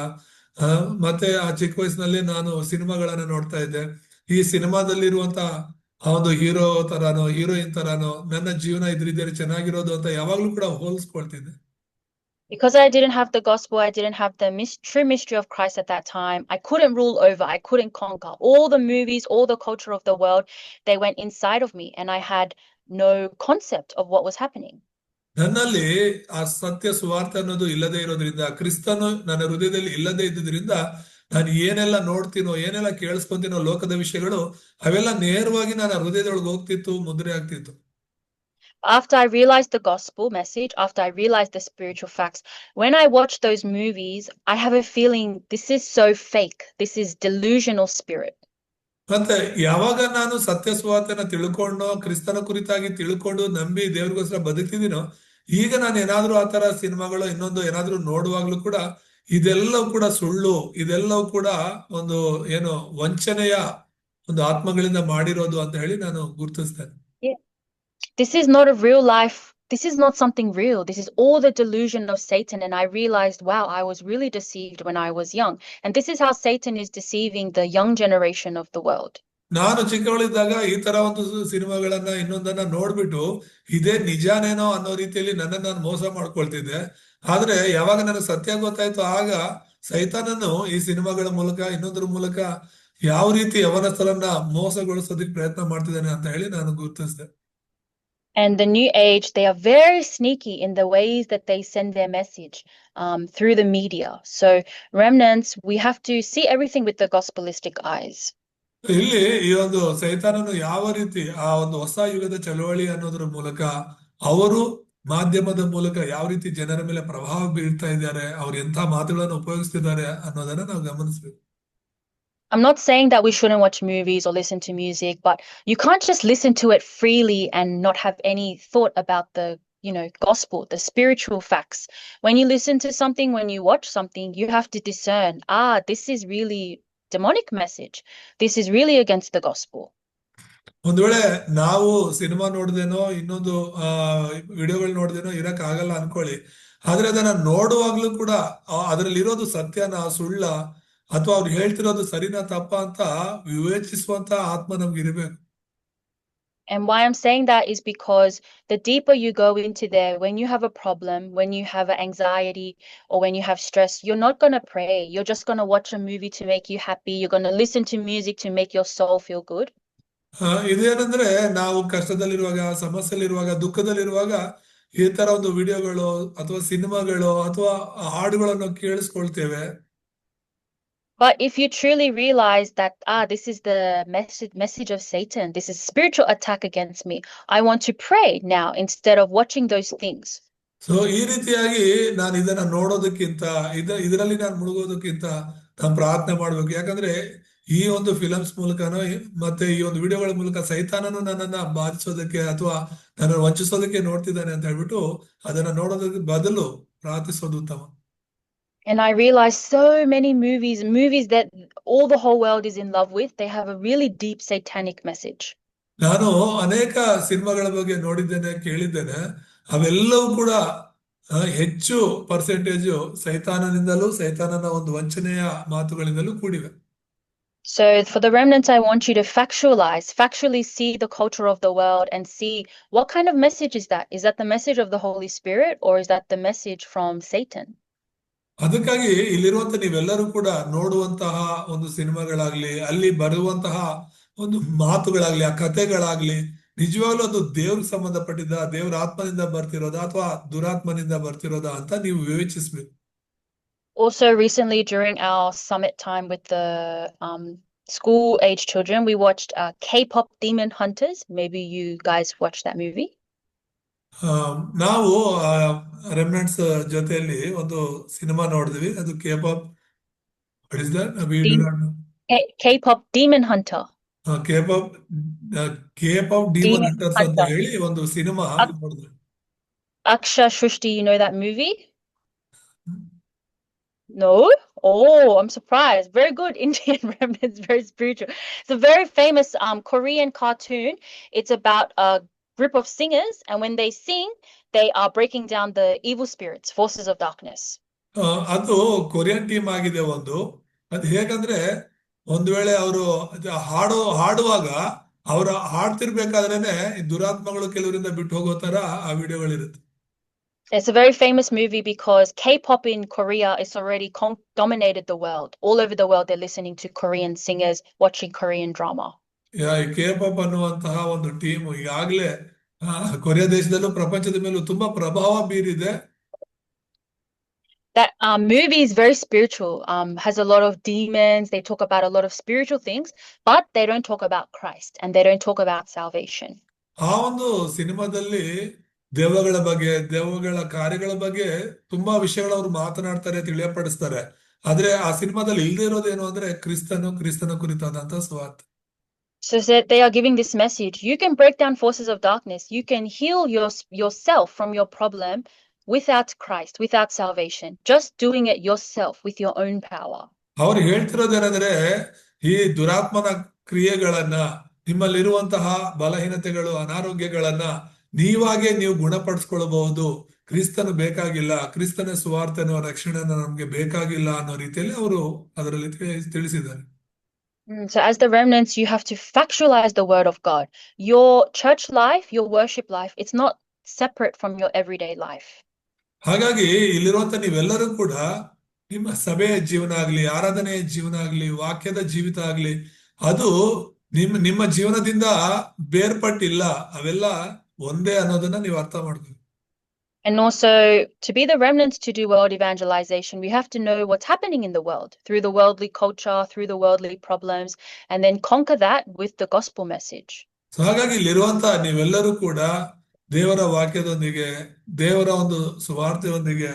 ಮತ್ತೆ ಆ ಚಿಕ್ಕ ವಯಸ್ಸಿನಲ್ಲಿ ನಾನು ಸಿನಿಮಾಗಳನ್ನ ನೋಡ್ತಾ ಇದ್ದೆ. ಈ ಸಿನಿಮಾದಲ್ಲಿರುವಂತ ಆ ಒಂದು ಹೀರೋ ತರಾನೋ ಹೀರೋಯಿನ್ ತರಾನೋ ನನ್ನ ಜೀವನ ಇದ್ರಿದ್ದರೆ ಚೆನ್ನಾಗಿರೋದು ಅಂತ ಯಾವಾಗ್ಲೂ ಕೂಡ ಹೋಲಿಸ್ಕೊಳ್ತಿದ್ದೆ. Because I didn't have the gospel, I didn't have the true mystery of Christ at that time. I couldn't rule over, I couldn't conquer. All the movies, all the culture of the world, they went inside of me and I had no concept of what was happening. ನನ್ನಲ್ಲಿ ಆ ಸತ್ಯ ಸುವಾರ್ತೆ ಅನ್ನೋದು ಇಲ್ಲದೆ ಇರೋದ್ರಿಂದ, ಕ್ರಿಸ್ತನು ನನ್ನ ಹೃದಯದಲ್ಲಿ ಇಲ್ಲದೆ ಇದ್ದುದರಿಂದ ನಾನು ಏನೆಲ್ಲ ನೋಡ್ತೀನೋ ಏನೆಲ್ಲ ಕೇಳಿಸ್ಕೊಂತೀನೋ ಲೋಕದ ವಿಷಯಗಳು ಅವೆಲ್ಲ ನೇರವಾಗಿ ನನ್ನ ಹೃದಯದೊಳಗೆ ಹೋಗ್ತಿತ್ತು, ಮುದ್ರೆ ಆಗ್ತಿತ್ತು. After I realized the gospel message, after I realized the spiritual facts, when I watch those movies, I have a feeling this is so fake. This is delusional spirit. ಮತ್ತೆ ಯಾವಾಗ ನಾನು ಸತ್ಯ ಸುವಾರ್ತೆನ ತಿಳ್ಕೊಂಡು ಕ್ರಿಸ್ತನ ಕುರಿತಾಗಿ ತಿಳ್ಕೊಂಡು ನಂಬಿ ದೇವ್ರಿಗೋಸ್ಕರ ಬದುಕ್ತಿದ್ದೀನೋ, ಈಗ ನಾನು ಏನಾದ್ರೂ ಆ ತರ ಸಿನಿಮಾಗಳು ಇನ್ನೊಂದು ಏನಾದ್ರೂ ನೋಡುವಾಗ್ಲೂ ಕೂಡ ಇದೆಲ್ಲವೂ ಕೂಡ ಸುಳ್ಳು, ಇದೆಲ್ಲವೂ ಕೂಡ ಒಂದು ಏನು ವಂಚನೆಯ ಒಂದು ಆತ್ಮಗಳಿಂದ ಮಾಡಿರೋದು ಅಂತ ಹೇಳಿ ನಾನು ಗುರುತಿಸ್ತೇನೆ. Yeah. This is not a real life. This is not something real. This is all the delusion of Satan. And I realized, wow, I was really deceived when I was young. And this is how Satan is deceiving the young generation of the world. ನಾನು ಚಿಕ್ಕವಳಿದ್ದಾಗ ಈ ತರ ಒಂದು ಸಿನಿಮಾಗಳನ್ನ ಇನ್ನೊಂದನ್ನ ನೋಡ್ಬಿಟ್ಟು ಇದೇ ನಿಜಾನೇನೋ ಅನ್ನೋ ರೀತಿಯಲ್ಲಿ ನನ್ನನ್ನು ನಾನು ಮೋಸ ಮಾಡ್ಕೊಳ್ತಿದ್ದೆ. ಆದ್ರೆ ಯಾವಾಗ ನನಗೆ ಸತ್ಯ ಗೊತ್ತಾಯ್ತು, ಆಗ ಸೈತಾನನು ಈ ಸಿನಿಮಾಗಳ ಮೂಲಕ ಇನ್ನೊಂದ್ರ ಮೂಲಕ ಯಾವ ರೀತಿ ಯವನಸ್ಥರನ್ನ ಮೋಸಗೊಳಿಸೋದಕ್ಕೆ ಪ್ರಯತ್ನ ಮಾಡ್ತಿದ್ದಾನೆ ಅಂತ ಹೇಳಿ ನಾನು ಗುರುತಿಸಿದೆ. And the new age, they are very sneaky in the ways that they send their message through the media. So remnants, we have to see everything with the gospelistic eyes. ಇಲ್ಲಿ ಈ ಒಂದು ಸೈತಾನನು ಯಾವ ರೀತಿ ಆ ಒಂದು ಹೊಸ ಯುಗದ ಚಳವಳಿ ಅನ್ನೋದ್ರ ಮೂಲಕ ಅವರು ಮಾಧ್ಯಮದ ಮೂಲಕ ಯಾವ ರೀತಿ ಜನರ ಮೇಲೆ ಪ್ರಭಾವ ಬೀರ್ತಾ ಇದ್ದಾರೆ, ಅವ್ರು ಎಂಥ ಮಾತುಗಳನ್ನು ಉಪಯೋಗಿಸ್ತಿದ್ದಾರೆ ಅನ್ನೋದನ್ನ ನಾವು ಗಮನಿಸ್ಬೇಕು. I'm not saying that we shouldn't watch movies or listen to music, but you can't just listen to it freely and not have any thought about the, gospel, the spiritual facts. When you listen to something, when you watch something, you have to discern, this is really demonic message. This is really against the gospel. ಒಂದ್ ವೇಳೆ ನಾವು cinema ನೋಡ್ದೇನೋ ಇನ್ನೊಂದು ವಿಡಿಯೋಗಳು ನೋಡ್ದೇನೋ ಇರಕ್ ಆಗಲ್ಲ ಅನ್ಕೊಳ್ಳಿ, ಆದ್ರೆ ಅದನ್ನ ನೋಡುವಾಗ್ಲೂ ಕೂಡ ಅದರಲ್ಲಿ ಇರೋದು ಸತ್ಯನ ಸುಳ್ಳ ಅಥವಾ ಅವ್ರು ಹೇಳ್ತಿರೋದು ಸರಿನಾ ತಪ್ಪ ಅಂತ ವಿವೇಚಿಸುವಂತ ಆತ್ಮ ನಮ್ಗೆ ಇರಬೇಕು. And why I'm saying that is because the deeper you go into there, when you have a problem, when you have anxiety, or when you have stress, you're not going to pray. You're just going to watch a movie to make you happy. You're going to listen to music to make your soul feel good. ಇದೇನಂದ್ರೆ ನಾವು ಕಷ್ಟದಲ್ಲಿರುವಾಗ, ಸಮಸ್ಯೆಲಿರುವಾಗ, ದುಃಖದಲ್ಲಿರುವಾಗ ಈ ತರ ಒಂದು ವಿಡಿಯೋಗಳು ಅಥವಾ ಸಿನಿಮಾಗಳು ಅಥವಾ ಹಾಡುಗಳನ್ನು ಕೇಳಿಸ್ಕೊಳ್ತೇವೆ. But if you truly realize that, this is the message of Satan, this is spiritual attack against me, I want to pray now instead of watching those things. So ಈ ರೀತಿಯಾಗಿ ನಾನು ಇದನ್ನ ನೋಡೋದಕ್ಕಿಂತ ಇದರಲ್ಲಿ ನಾನು ಮುಳುಗೋದಕ್ಕಿಂತ ನಾನು ಪ್ರಾರ್ಥನೆ ಮಾಡ್ಬೇಕು. ಯಾಕಂದ್ರೆ ಈ ಒಂದು ಫಿಲಮ್ಸ್ ಮೂಲಕನೋ ಮತ್ತೆ ಈ ಒಂದು ವಿಡಿಯೋಗಳ ಮೂಲಕ ಸೈತಾನನು ನನ್ನನ್ನ ಬಾಧಿಸೋದಕ್ಕೆ ಅಥವಾ ನನ್ನನ್ನು ವಂಚಿಸೋದಕ್ಕೆ ನೋಡ್ತಿದ್ದಾನೆ ಅಂತ ಹೇಳ್ಬಿಟ್ಟು ಅದನ್ನ ನೋಡೋದಕ್ಕೆ ಬದಲು ಪ್ರಾರ್ಥಿಸೋದು ಉತ್ತಮ. And I realized so many movies that all the whole world is in love with, they have a really deep satanic message. ನಾನು ಅನೇಕ ಸಿನಿಮಾಗಳ ಬಗ್ಗೆ ನೋಡಿದ್ದೇನೆ, ಕೇಳಿದ್ದೇನೆ. ಅವೆಲ್ಲವೂ ಕೂಡ ಹೆಚ್ಚು ಪರ್ಸೆಂಟೇಜ್ ಸೈತಾನನಿಂದಲೂ ಸೈತಾನನ ಒಂದು ವಂಚನೆಯ ಮಾತುಗಳಿಂದಲೂ ಕೂಡಿವೆ. So for the remnants, I want you to factually see the culture of the world and see what kind of message is that? Is that the message of the Holy Spirit or is that the message from Satan? ಅದಕ್ಕಾಗಿ ಇಲ್ಲಿರುವಂತ ನೀವೆಲ್ಲರೂ ಕೂಡ ನೋಡುವಂತಹ ಒಂದು ಸಿನಿಮಾಗಳಾಗ್ಲಿ, ಅಲ್ಲಿ ಬರುವಂತಹ ಒಂದು ಮಾತುಗಳಾಗ್ಲಿ, ಆ ಕಥೆಗಳಾಗ್ಲಿ ನಿಜವಾಗ್ಲೂ ಅದು ದೇವ್ರಿಗೆ ಸಂಬಂಧಪಟ್ಟಿದ್ದ, ದೇವ್ರ ಆತ್ಮನಿಂದ ಬರ್ತಿರೋದಾ ಅಥವಾ ದುರಾತ್ಮನಿಂದ ಬರ್ತಿರೋದಾ ಅಂತ ನೀವು ವಿವೇಚಿಸ್ಬೇಕು. Also recently during our summit time with the school age children, we watched K-pop Demon Hunters. Maybe you guys watched that movie. ನಾವು ರೆಮಿನೆಂಟ್ಸ್ ಜೊತೆಯಲ್ಲಿ ಒಂದು ಸಿನಿಮಾ ನೋಡಿದ್ವಿ. ಅದು K-pop. What is that? We do not know. K-pop Demon Hunter. K-pop Demon Hunters ಅಂತ ಹೇಳಿ ಒಂದು cinema ನೋಡಿದ್ವಿ. Aksha Shushti, you know that movie? No? Oh, I'm surprised. Very good Indian remnants, very spiritual. It's a very famous Korean cartoon. It's about a group of singers, and when they sing, they are breaking down the evil spirits, forces of darkness. ಅದು Korean team ಆಗಿದೆ ಒಂದು. ಅದು ಹೇಗಂದ್ರೆ ಒಂದು ವೇಳೆ ಅವರು ಹಾಡುವಾಗ ಅವರ ಹಾಡ್ತಿರ್ಬೇಕಾದ್ರೇನೆ ದುರಾತ್ಮಗಳು ಕೆಲವರಿಂದ ಬಿಟ್ಟು ಹೋಗೋ ತರ ಆ ವಿಡಿಯೋಗಳಿರುತ್ತೆ. It's a very famous movie because K-pop in Korea is already dominated the world. All over the world, they're listening to Korean singers, watching Korean drama. K-pop ಅನ್ನುವಂತಹ ಒಂದು ಟೀಮ್ ಈಗಾಗಲೇ ಕೊರಿಯಾ ದೇಶದಲ್ಲೂ ಪ್ರಪಂಚದ ಮೇಲೂ ತುಂಬಾ ಪ್ರಭಾವ ಬೀರಿದೆ. That Movie is very spiritual, has a lot of demons. They talk about a lot of spiritual things, but they don't talk about Christ and they don't talk about salvation. ಆ ಒಂದು ಸಿನಿಮಾದಲ್ಲಿ ದೆವ್ವಗಳ ಬಗ್ಗೆ, ದೆವ್ವಗಳ ಕಾರ್ಯಗಳ ಬಗ್ಗೆ ತುಂಬಾ ವಿಷಯಗಳು ಅವ್ರು ಮಾತನಾಡ್ತಾರೆ, ತಿಳಿಯಪಡಿಸ್ತಾರೆ. ಆದ್ರೆ ಆ ಸಿನಿಮಾದಲ್ಲಿ ಇಲ್ಲದೆ ಇರೋದೇನು ಅಂದ್ರೆ ಕ್ರಿಸ್ತನ ಕುರಿತಾದಂತಹ ಸುವಾರ್ತೆ. So that they are giving this message. You can break down forces of darkness. You can heal yourself from your problem without Christ, without salvation. Just doing it yourself with your own power. ಅವ್ರು ಹೇಳ್ತಿರೋದೇನಂದ್ರೆ ಈ ದುರಾತ್ಮನ ಕ್ರಿಯೆಗಳನ್ನ, ನಿಮ್ಮಲ್ಲಿರುವಂತಹ ಬಲಹೀನತೆಗಳು, ಅನಾರೋಗ್ಯಗಳನ್ನ ನೀವಾಗೆ ನೀವು ಗುಣಪಡಿಸ್ಕೊಳ್ಬಹುದು. ಕ್ರಿಸ್ತನು ಬೇಕಾಗಿಲ್ಲ, ಕ್ರಿಸ್ತನ ಸುವಾರ್ತೆನೋ ರಕ್ಷಣೆನೋ ನಮ್ಗೆ ಬೇಕಾಗಿಲ್ಲ ಅನ್ನೋ ರೀತಿಯಲ್ಲಿ ಅವರು ಅದರಲ್ಲಿ ತಿಳಿಸಿದ್ದಾರೆ. So as the remnants, you have to factualize the word of God. Your church life, your worship life, it's not separate from your everyday life. ಹಾಗಾಗಿ ಇಲ್ಲಿರುವಂತ ನೀವೆಲ್ಲರೂ ಕೂಡ ನಿಮ್ಮ ಸಭೆಯ ಜೀವನ ಆಗ್ಲಿ, ಆರಾಧನೆಯ ಜೀವನ ಆಗ್ಲಿ, ವಾಕ್ಯದ ಜೀವಿತ ಆಗ್ಲಿ, ಅದು ನಿಮ್ಮ ಜೀವನದಿಂದ ಬೇರ್ಪಟ್ಟಿಲ್ಲ. ಅವೆಲ್ಲ ಒಂದೇ ಅನ್ನೋದನ್ನ ನೀವು ಅರ್ಥ ಮಾಡ್ಬೇಕು. And also, to be the remnants to do world evangelization, we have to know what's happening in the world through the worldly culture, through the worldly problems, and then conquer that with the gospel message. So ಹಾಗಾಗಿ ಇಲ್ಲಿರುವಂತ ನೀವೆಲ್ಲರೂ ಕೂಡ ದೇವರ ವಾಕ್ಯದೊಂದಿಗೆ, ದೇವರ ಒಂದು ಸುವಾರ್ತೆಯೊಂದಿಗೆ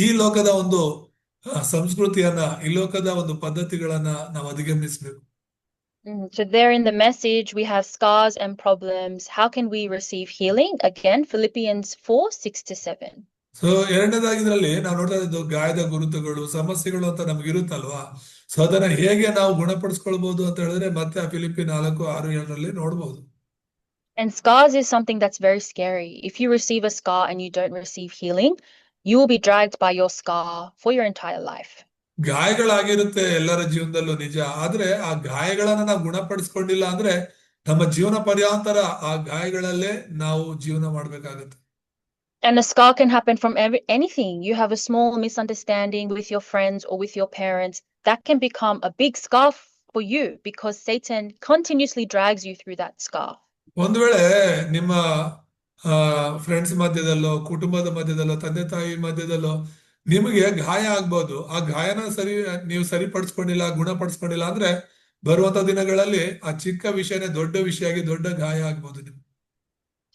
ಈ ಲೋಕದ ಒಂದು ಸಂಸ್ಕೃತಿಯನ್ನ, ಈ ಲೋಕದ ಒಂದು ಪದ್ಧತಿಗಳನ್ನ ನಾವು ಅಧಿಗಮಿಸಬೇಕು. So there in the message, we have scars and problems. How can we receive healing? Again, Philippians 4:6-7. So ಎರಡನೇದಾಗಿ ಇದರಲ್ಲಿ ನಾವು ನೋಡ್ತಾ ಇದ್ದು ಗಾಯದ ಗುರುತುಗಳು, ಸಮಸ್ಯೆಗಳು ಅಂತ ನಮ್ಗಿರುತ್ತಲ್ವಾ. ಸೊ ಅದನ್ನ ಹೇಗೆ ನಾವು ಗುಣಪಡಿಸ್ಕೊಳ್ಬಹುದು ಅಂತ ಹೇಳಿದ್ರೆ ಮತ್ತೆ ಆ ಫಿಲಿಪ್ಪಿ 4:6-7 ನೋಡ್ಬೋದು. And scars is something that's very scary. If you receive a scar and you don't receive healing, you will be dragged by your scar for your entire life. ಗಾಯಗಳಾಗಿರುತ್ತೆ ಎಲ್ಲರ ಜೀವನದಲ್ಲೂ ನಿಜ. ಆದ್ರೆ ಆ ಗಾಯಗಳನ್ನ ನಾವು ಗುಣಪಡಿಸ್ಕೊಂಡಿಲ್ಲ ಅಂದ್ರೆ ನಮ್ಮ ಜೀವನ ಪರ್ಯಾಂತರ ಆ ಗಾಯಗಳಲ್ಲೇ ನಾವು ಜೀವನ ಮಾಡ್ಬೇಕಾಗತ್ತೆ. And a scar can happen from anything. You have a small misunderstanding with your friends or with your parents. That can become a big scar for you because Satan continuously drags you through that scar. ಒಂದು ವೇಳೆ ನಿಮ್ಮ friends ಮಧ್ಯದಲ್ಲೋ, ಕುಟುಂಬದ ಮಧ್ಯದಲ್ಲೋ, ತಂದೆ ತಾಯಿ ಮಧ್ಯದಲ್ಲೋ ನಿಮಗೆ ಗಾಯ ಆಗ್ಬೋದು. ಆ ಗಾಯನ ನೀವು ಸರಿಪಡಿಸ್ಕೊಂಡಿಲ್ಲ, ಗುಣಪಡಿಸ್ಕೊಂಡಿಲ್ಲ ಅಂದ್ರೆ ಬರುವಂತ ದಿನಗಳಲ್ಲಿ ಆ ಚಿಕ್ಕ ವಿಷಯನೇ ದೊಡ್ಡ ವಿಷಯ ಆಗಿ ದೊಡ್ಡ ಗಾಯ ಆಗ್ಬೋದು ನಿಮ್ಗೆ.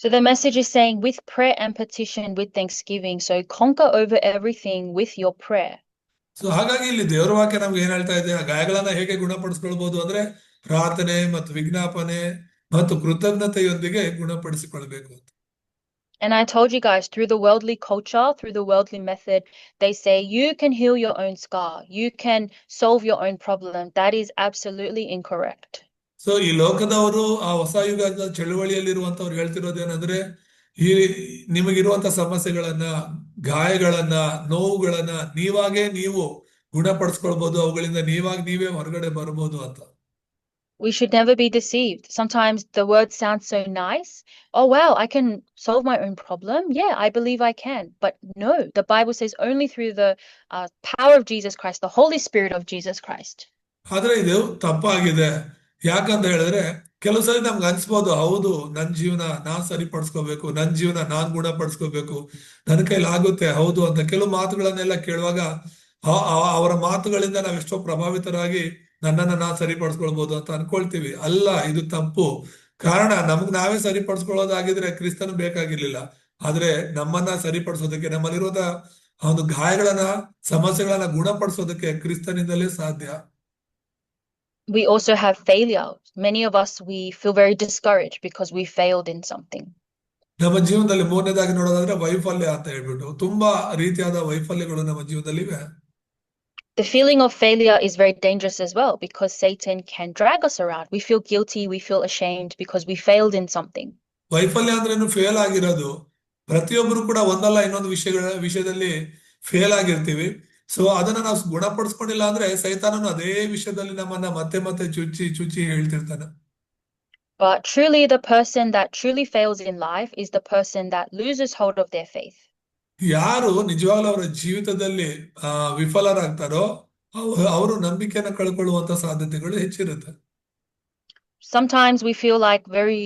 So the message is saying with prayer and petition, with thanksgiving. So conquer over everything with your prayer. So ಹಾಗಾಗಿ ಇಲ್ಲಿ ದೇವರ ವಾಕ್ಯ ನಮ್ಗೆ ಏನ್ ಹೇಳ್ತಾ ಇದೆ, ಆ ಗಾಯಗಳನ್ನ ಹೇಗೆ ಗುಣಪಡಿಸ್ಕೊಳ್ಬಹುದು ಅಂದ್ರೆ ಪ್ರಾರ್ಥನೆ ಮತ್ತು ವಿಜ್ಞಾಪನೆ ಮತ್ತು ಕೃತಜ್ಞತೆಯೊಂದಿಗೆ ಗುಣಪಡಿಸಿಕೊಳ್ಬೇಕು ಅಂತ. And I told you guys, through the worldly culture, through the worldly method, they say you can heal your own scar. You can solve your own problem. That is absolutely incorrect. So ಈ ಲೋಕದವರು, ಆ ಹೊಸ ಯುಗದ ಚಳುವಳಿಯಲ್ಲಿರುವಂತವ್ರು ಹೇಳ್ತಿರೋದೇನಂದ್ರೆ ಈ ನಿಮಗಿರುವಂತ ಸಮಸ್ಯೆಗಳನ್ನ, ಗಾಯಗಳನ್ನ, ನೋವುಗಳನ್ನ ನೀವು ಗುಣಪಡಿಸ್ಕೊಳ್ಬಹುದು, ಅವುಗಳಿಂದ ನೀವೇ ಹೊರಗಡೆ ಬರ್ಬೋದು ಅಂತ. We should never be deceived. Sometimes the words sound so nice. Oh, wow, I can solve my own problem. Yeah, I believe I can. But no, the Bible says only through the power of Jesus Christ, the Holy Spirit of Jesus Christ. ಆದ್ರೆ ಇದು ತಪ್ಪಾಗಿದೆ. ಯಾಕಂತ ಹೇಳಿದ್ರೆ ಕೆಲವು ಸರಿ ನಮ್ಗೆ ಅನ್ಸ್ಬೋದು, ಹೌದು ನನ್ ಜೀವನ ನಾನ್ ಸರಿಪಡಿಸ್ಕೋಬೇಕು, ನನ್ ಜೀವನ ನಾನ್ ಗುಣಪಡಿಸ್ಕೋಬೇಕು, ನನ್ನ ಕೈಲಿ ಆಗುತ್ತೆ, ಹೌದು ಅಂತ ಕೆಲವು ಮಾತುಗಳನ್ನೆಲ್ಲ ಕೇಳುವಾಗ ಅವರ ಮಾತುಗಳಿಂದ ನಾವೆಷ್ಟೋ ಪ್ರಭಾವಿತರಾಗಿ ನನ್ನನ್ನ ನಾವು ಸರಿಪಡಿಸ್ಕೊಳ್ಬಹುದು ಅಂತ ಅನ್ಕೊಳ್ತೀವಿ. ಅಲ್ಲ, ಇದು ತಪ್ಪು. ಕಾರಣ ನಮಗ್ ನಾವೇ ಸರಿಪಡಿಸ್ಕೊಳ್ಳೋದಾಗಿದ್ರೆ ಕ್ರಿಸ್ತನು ಬೇಕಾಗಿರ್ಲಿಲ್ಲ. ಆದ್ರೆ ನಮ್ಮನ್ನ ಸರಿಪಡಿಸೋದಕ್ಕೆ, ನಮ್ಮಲ್ಲಿರೋದ ಒಂದು ಗಾಯಗಳನ್ನ, ಸಮಸ್ಯೆಗಳನ್ನ ಗುಣಪಡಿಸೋದಕ್ಕೆ ಕ್ರಿಸ್ತನಿಂದಲೇ ಸಾಧ್ಯ. We also have failure. Many of us, we feel very discouraged because we failed in something. ನಮ್ಮ ಜೀವನದಲ್ಲಿ ಮೂರನೇದಾಗಿ ನೋಡೋದಾದ್ರೆ ವೈಫಲ್ಯ ಅಂತ ಹೇಳ್ಬಿಟ್ಟು ತುಂಬಾ ರೀತಿಯಾದ ವೈಫಲ್ಯಗಳು ನಮ್ಮ ಜೀವನದಲ್ಲಿವೆ. The feeling of failure is very dangerous as well because Satan can drag us around. We feel guilty, we feel ashamed because we failed in something. ವೈಫಲ್ಯ ಅಂದ್ರೇನು ಫೇಲ್ ಆಗಿರೋದು. ಪ್ರತಿಯೊಬ್ಬರು ಕೂಡ ಒಂದಲ್ಲ ಇನ್ನೊಂದು ವಿಷಯದಲ್ಲಿ ಫೇಲ್ ಆಗಿರ್ತೀವಿ. ಸೊ ಅದನ್ನ ನಾವು ಗುಣಪಡಿಸ್ಕೊಂಡಿಲ್ಲ ಅಂದ್ರೆ ಸೈತಾನನು ಅದೇ ವಿಷಯದಲ್ಲಿ ನಮ್ಮನ್ನ ಮತ್ತೆ ಚುಚ್ಚಿ ಹೇಳ್ತಿರ್ತಾನೆ. But truly the person that truly fails in life is the person that loses hold of their faith. ಯಾರು ನಿಜವಾಗ್ಲೂ ಅವರ ಜೀವಿತದಲ್ಲಿ ವಿಫಲರಾಗ್ತಾರೋ ಅವರು ನಂಬಿಕೆಯನ್ನು ಕಳ್ಕೊಳ್ಳುವಂತ ಸಾಧ್ಯತೆಗಳು ಹೆಚ್ಚಿರುತ್ತೆ. Sometimes we feel like very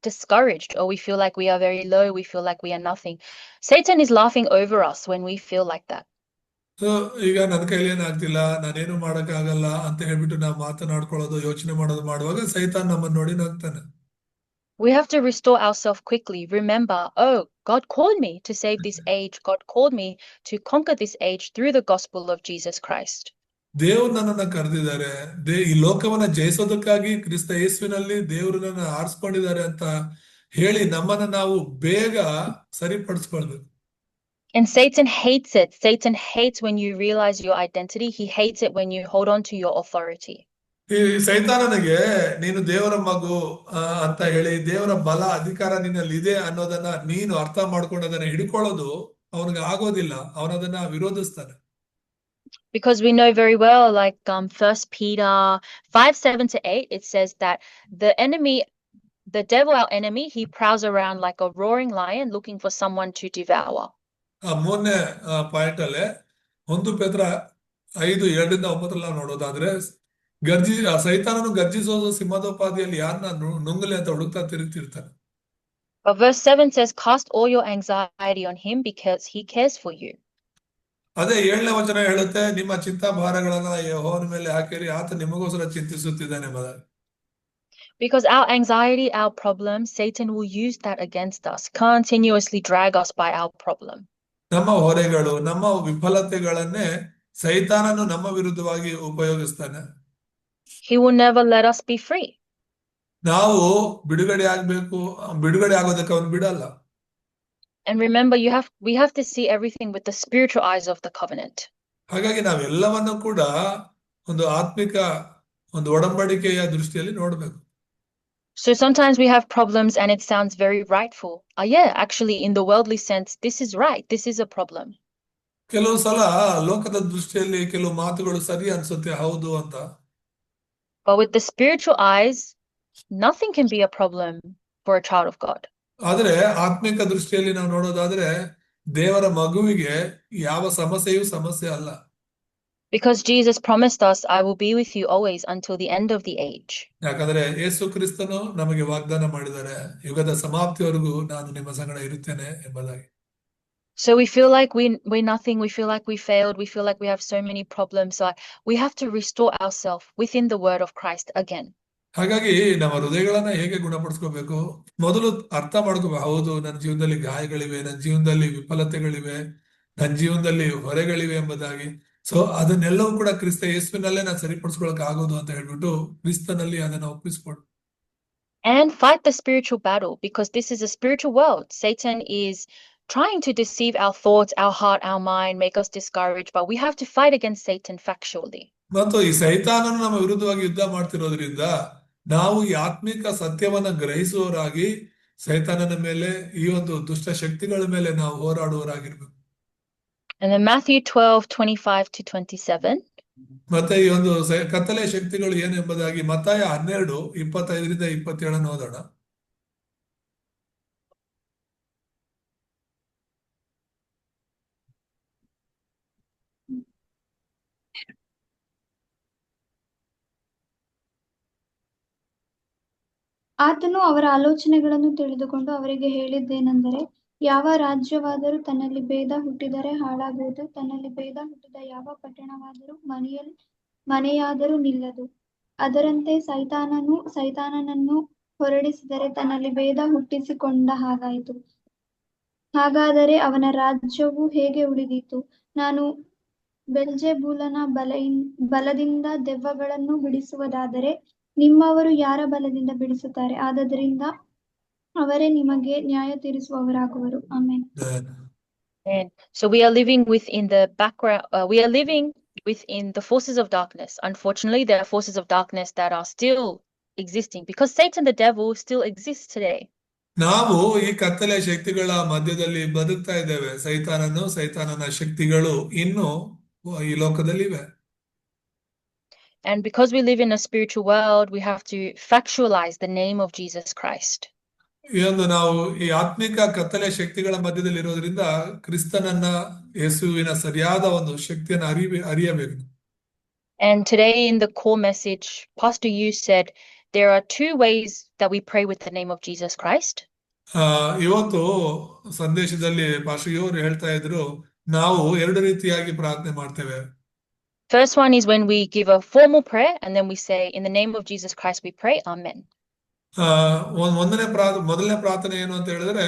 discouraged, or we feel like we are very low, we feel like we are nothing. Satan is laughing over us when we feel like that. So ಈಗ ನನ್ನ ಕೈಲಿ ಏನಾಗ್ತಿಲ್ಲ, ನಾನೇನು ಮಾಡಕ್ಕಾಗಲ್ಲ ಅಂತ ಹೇಳ್ಬಿಟ್ಟು ನಾವು ಮಾತನಾಡ್ಕೊಳ್ಳೋದು, ಯೋಚನೆ ಮಾಡೋದು ಮಾಡುವಾಗ ಸೈತಾನ್ ನಮ್ಮನ್ನ ನೋಡಿ ನಗ್ತಾನೆ. We have to restore ourselves quickly. Remember, oh, God called me to save this age. God called me to conquer this age through the gospel of Jesus Christ. ದೇವ್ರು ನನ್ನನ್ನ ಕರೆದಿದ್ದಾರೆ, ಈ ಲೋಕವನ್ನ ಜಯಿಸೋದಕ್ಕಾಗಿ ಕ್ರಿಸ್ತ ಯೇಸುವಿನಲ್ಲಿ ದೇವರು ನನ್ನ ಆರಿಸ್ಕೊಂಡಿದ್ದಾರೆ ಅಂತ ಹೇಳಿ ನಮ್ಮನ್ನ ನಾವು ಬೇಗ ಸರಿಪಡಿಸ್ಕೊಳ್ಬೇಕು. And Satan hates it. Satan hates when you realize your identity. He hates it when you hold on to your authority. ಈ ಸೈತಾನನಿಗೆ ನೀನು ದೇವರ ಮಗು ಅಂತ ಹೇಳಿ ದೇವರ ಬಲ ಅಧಿಕಾರ ನಿನ್ನಲ್ಲಿ ಇದೆ ಅನ್ನೋದನ್ನ ನೀನು ಅರ್ಥ ಮಾಡ್ಕೊಂಡು ಅದನ್ನ ಹಿಡ್ಕೊಳ್ಳೋದು ಅವನಿಗೆ ಆಗೋದಿಲ್ಲ. ಅವನದನ್ನ ವಿರೋಧಿಸ್ತಾನೆ. Because we know very well, like 1 Peter 5:7-8, it says that the devil, our enemy, he prowls around like a roaring lion looking for someone to devour. ಮೂರನೇ ಪಾಯಿಂಟ್ ಅಲ್ಲೇ 1 ಪೇತ್ರ 5:2-9 ನಾವು ನೋಡೋದಾದ್ರೆ, ಸೈತಾನನು ಗರ್ಜಿಸೋದು ಸಿಂಹದೋಪಾದಿಯಲ್ಲಿ ಯಾರನ್ನ ನುಂಗಲಿ ಅಂತ ಹುಡುಕ್ತಾ ತಿರುಗ್ತಿರ್ತಾನೆ. But verse 7 says, cast all your anxiety on him because he cares for you. ಅದೇ 7ನೇ ವಚನ ಹೇಳುತ್ತೆ, ನಿಮ್ಮ ಚಿಂತಾ ಭಾರಗಳನ್ನ ಯೆಹೋವನ ಮೇಲೆ ಹಾಕಿರಿ, ಆತ ನಿಮಗೋಸ್ಕರ ಚಿಂತಿಸುತ್ತಿದ್ದಾನೆ ಎಂಬುದಾಗಿ. Because our anxiety, our problem, Satan will use that against us, continuously drag us by our problem. ನಮ್ಮ ಹೊರೆಗಳು, ನಮ್ಮ ವಿಫಲತೆಗಳನ್ನೇ ಸೈತಾನನು ನಮ್ಮ ವಿರುದ್ಧವಾಗಿ ಉಪಯೋಗಿಸ್ತಾನೆ. He will never let us be free. ನಾವು ಬಿಡುಗಡೆ ಆಗೋದಕ್ಕೆ ಅವನು ಬಿಡಲ್ಲ. And remember, we have to see everything with the spiritual eyes of the covenant. ಹಾಗಾಗಿ ನಾವೆಲ್ಲವನ್ನು ಕೂಡ ಒಂದು ಆತ್ಮಿಕ ಒಂದು ಒಡಂಬಡಿಕೆಯ ದೃಷ್ಟಿಯಲ್ಲಿ ನೋಡಬೇಕು. So sometimes we have problems and it sounds very rightful. Yeah, actually in the worldly sense, this is right. This is a problem. ಕೆಲವು ಸಲ ಲೋಕದ ದೃಷ್ಟಿಯಲ್ಲಿ ಕೆಲವು ಮಾತುಗಳು ಸರಿ ಅನ್ಸುತ್ತೆ, ಹೌದು ಅಂತ. But with the spiritual eyes, nothing can be a problem for a child of God. ಆದ್ರೆ ಆತ್ಮಿಕ ದೃಷ್ಟಿಯಲ್ಲಿ ನಾವು ನೋಡೋದಾದ್ರೆ ದೇವರ ಮಗುವಿಗೆ ಯಾವ ಸಮಸ್ಯೆಯೂ ಸಮಸ್ಯೆ ಅಲ್ಲ. Because Jesus promised us, I will be with you always until the end of the age. ಯಾಕಂದ್ರೆ ಯೇಸು ಕ್ರಿಸ್ತನು ನಮಗೆ ವಾಗ್ದಾನ ಮಾಡಿದ್ದಾರೆ, ಯುಗದ ಸಮಾಪ್ತಿವರೆಗೂ ನಾನು ನಿಮ್ಮ ಸಂಗಡ ಇರುತ್ತೇನೆ ಎಂಬುದಾಗಿ. So we feel like we're nothing, we feel like we failed, we feel like we have so many problems. So we have to restore ourselves within the word of Christ again. ಹಾಗಾಗಿ ನಮ್ಮ ಹೃದಯಗಳನ್ನ ಹೇಗೆ ಗುಣಪಡಿಸ್ಕೋಬೇಕು, ಮೊದಲು ಅರ್ಥ ಮಾಡ್ಕೋಬೇಕು. ಹೌದು, ನನ್ನ ಜೀವನದಲ್ಲಿ ಗಾಯಗಳಿವೆ, ನನ್ನ ಜೀವನದಲ್ಲಿ ವಿಫಲತೆಗಳಿವೆ, ನನ್ನ ಜೀವನದಲ್ಲಿ ಹೊರೆಗಳಿವೆ ಎಂಬುದಾಗಿ. ಸೊ ಅದನ್ನೆಲ್ಲವೂ ಕೂಡ ಕ್ರಿಸ್ತ ಯೇಸುವಿನಲ್ಲೇ ನಾನು ಸರಿಪಡಿಸ್ಕೊಳಕ್ ಆಗೋದು ಅಂತ ಹೇಳ್ಬಿಟ್ಟು ಕ್ರಿಸ್ತನಲ್ಲಿ ಅದನ್ನ ಒಪ್ಪಿಸ್ಕೊಡು. And fight the spiritual battle, because this is a spiritual world. Satan is trying to deceive our thoughts, our heart, our mind, make us discouraged, but we have to fight against Satan factually. ಮತ್ತು ಈ ಸೈತಾನನು ನಮ್ಮ ವಿರುದ್ಧವಾಗಿ ಯುದ್ಧ ಮಾಡ್ತಿರೋದ್ರಿಂದ ನಾವು ಈ ಆತ್ಮಿಕ ಸತ್ಯವನ್ನ ಗ್ರಹಿಸುವವರಾಗಿ ಸೈತಾನನ ಮೇಲೆ, ಈ ಒಂದು ದುಷ್ಟ ಶಕ್ತಿಗಳ ಮೇಲೆ ನಾವು ಹೋರಾಡುವವರಾಗಿರ್ಬೇಕು. And then Matthew 12:25-27. ಮತ್ತೆ ಈ ಒಂದು ಕತ್ತಲೆಯ ಶಕ್ತಿಗಳು ಏನು ಎಂಬುದಾಗಿ ಮತ್ತಾಯ 12:25-27 ಓದೋಣ. ಆತನು ಅವರ ಆಲೋಚನೆಗಳನ್ನು ತಿಳಿದುಕೊಂಡು ಅವರಿಗೆ ಹೇಳಿದ್ದೇನೆಂದರೆ, ಯಾವ ರಾಜ್ಯವಾದರೂ ತನ್ನಲ್ಲಿ ಭೇದ ಹುಟ್ಟಿದರೆ ಹಾಳಾಗುವುದು, ತನ್ನಲ್ಲಿ ಭೇದ ಹುಟ್ಟಿದ ಯಾವ ಪಟ್ಟಣವಾದರೂ ಮನೆಯಾದರೂ ನಿಲ್ಲದು. ಅದರಂತೆ ಸೈತಾನನನ್ನು ಹೊರಡಿಸಿದರೆ ತನ್ನಲ್ಲಿ ಭೇದ ಹುಟ್ಟಿಸಿಕೊಂಡ ಹಾಗಾಯಿತು. ಹಾಗಾದರೆ ಅವನ ರಾಜ್ಯವು ಹೇಗೆ ಉಳಿದೀತು? ನಾನು ಬೆಲ್ಜೆಬೂಲನ ಬಲದಿಂದ ದೆವ್ವಗಳನ್ನು ಬಿಡಿಸುವುದಾದರೆ ನಿಮ್ಮವರು ಯಾರ ಬಲದಿಂದ ಬಿಡಿಸುತ್ತಾರೆ? ಆದದರಿಂದ ಅವರೇ ನಿಮಗೆ ನ್ಯಾಯ ತೀರಿಸುವವರಾಗುವರು. Amen. And so we are living within the background, we are living within the forces of darkness. Unfortunately, there are forces of darkness that are still existing because Satan, the devil, still exists today. ನಾವು ಈ ಕತ್ತಲೆಯ ಶಕ್ತಿಗಳ ಮಧ್ಯದಲ್ಲಿ ಬದುಕ್ತಾ ಇದ್ದೇವೆ. ಸೈತಾನನ ಶಕ್ತಿಗಳು ಇನ್ನೂ ಈ ಲೋಕದಲ್ಲಿವೆ. And because we live in a spiritual world, we have to factualize the name of Jesus Christ. ನಾವು ಈ ಆತ್ಮಿಕ ಕತ್ತಲೆಯ ಶಕ್ತಿಗಳ ಮಧ್ಯದಲ್ಲಿ ಇರೋದ್ರಿಂದ ಕ್ರಿಸ್ತನನ್ನ, ಯೇಸುವಿನ ಸರಿಯಾದ ಒಂದು ಶಕ್ತಿಯನ್ನು ಅರಿಯಬೇಕು. And today in the core message, Pastor Yu said there are two ways that we pray with the name of Jesus Christ. ಇವತ್ತು ಸಂದೇಶದಲ್ಲಿ ಪಾಸ್ಟರ್ ಅವರು ಹೇಳ್ತಾ ಇದ್ರು, ನಾವು ಎರಡು ರೀತಿಯಾಗಿ ಪ್ರಾರ್ಥನೆ ಮಾಡ್ತೇವೆ. First one is when we give a formal prayer and then we say, in the name of Jesus Christ we pray, Amen. ಮೊದಲನೇ ಪ್ರಾರ್ಥನೆ ಏನು ಅಂತ ಹೇಳಿದ್ರೆ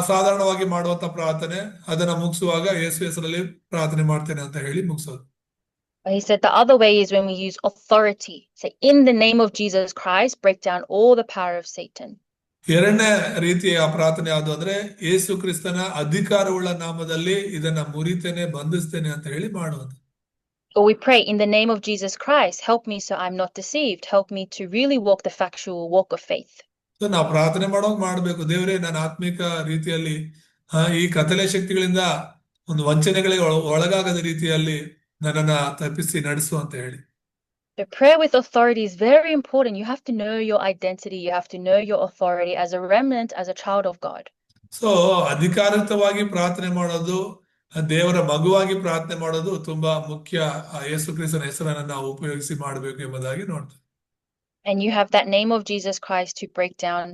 ಸಾಧಾರಣವಾಗಿ ಮಾಡುವಂತ ಪ್ರಾರ್ಥನೆ, ಅದನ್ನ ಮುಗಿಸುವಾಗ ಯೇಸು ಹೆಸರಲ್ಲಿ ಪ್ರಾರ್ಥನೆ ಮಾಡ್ತೇನೆ ಅಂತ ಹೇಳಿ ಮುಗಿಸೋದು. He said the other way is when we use authority. Say, in the name of Jesus Christ, break down all the power of Satan. ಎರಡನೇ ರೀತಿಯ ಪ್ರಾರ್ಥನೆ ಯಾವುದು ಅಂದ್ರೆ ಯೇಸು ಕ್ರಿಸ್ತನ ಅಧಿಕಾರವುಳ್ಳ ನಾಮದಲ್ಲಿ ಇದನ್ನ ಮುರಿತೇನೆ, ಬಂಧಿಸ್ತೇನೆ ಅಂತ ಹೇಳಿ ಮಾಡುವುದು. Or we pray, in the name of Jesus Christ, help me so I'm not deceived. Help me to really walk the factual walk of faith. So ನಾವು ಪ್ರಾರ್ಥನೆ ಮಾಡೋವಾಗ ಮಾಡ್ಬೇಕು, ದೇವರೇ ನನ್ನ ಆತ್ಮಿಕ ರೀತಿಯಲ್ಲಿ ಈ ಕತ್ತಲೆ ಶಕ್ತಿಗಳಿಂದ ಒಂದು ವಂಚನೆಗಳಿಗೆ ಒಳಗಾಗದ ರೀತಿಯಲ್ಲಿ ನನ್ನನ್ನ ತಪ್ಪಿಸಿ ನಡೆಸು ಅಂತ ಹೇಳಿ. The prayer with authority is very important. You have to know your identity. You have to know your authority as a remnant, as a child of God. So ಅಧಿಕಾರಿತವಾಗಿ ಪ್ರಾರ್ಥನೆ ಮಾಡೋದು, ದೇವರ ಮಗುವಾಗಿ ಪ್ರಾರ್ಥನೆ ಮಾಡೋದು ತುಂಬಾ ಮುಖ್ಯ. ಯೇಸು ಕ್ರಿಸ್ತನ ಹೆಸರನ್ನ ನಾವು ಉಪಯೋಗಿಸಿ ಮಾಡಬೇಕು ಎಂಬುದಾಗಿ ನೋಡ್ತೇವೆ. And you have that name of Jesus Christ to break down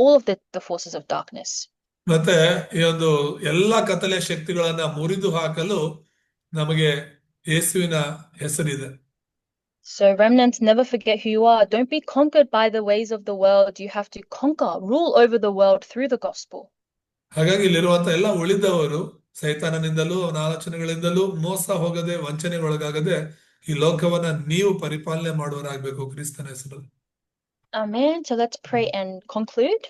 all of the forces of darkness. ಮತ್ತೆ ಈ ಒಂದು ಎಲ್ಲಾ ಕತ್ತಲೆ ಶಕ್ತಿಗಳನ್ನ ಮುರಿದು ಹಾಕಲು ನಮಗೆ ಯೇಸುವಿನ ಹೆಸರಿದೆ. So remnants, never forget who you are. Don't be conquered by the ways of the world. You have to conquer, rule over the world through the gospel. ಹಾಗಾಗಿ ಇಲ್ಲಿರುವಂತ ಎಲ್ಲ ಉಳಿದವರು ಸೈತಾನನಿಂದಲೂ ಅವನ ಆಲೋಚನೆಗಳಿಂದಲೂ ಮೋಸ ಹೋಗದೆ, ವಂಚನೆಗೊಳಗಾಗದೆ ಈ ಲೋಕವನ್ನ ನೀವು ಪರಿಪಾಲನೆ ಮಾಡುವರಾಗಬೇಕು ಕ್ರಿಸ್ತನ ಹೆಸರಲ್ಲಿ. Amen. So let's pray and conclude.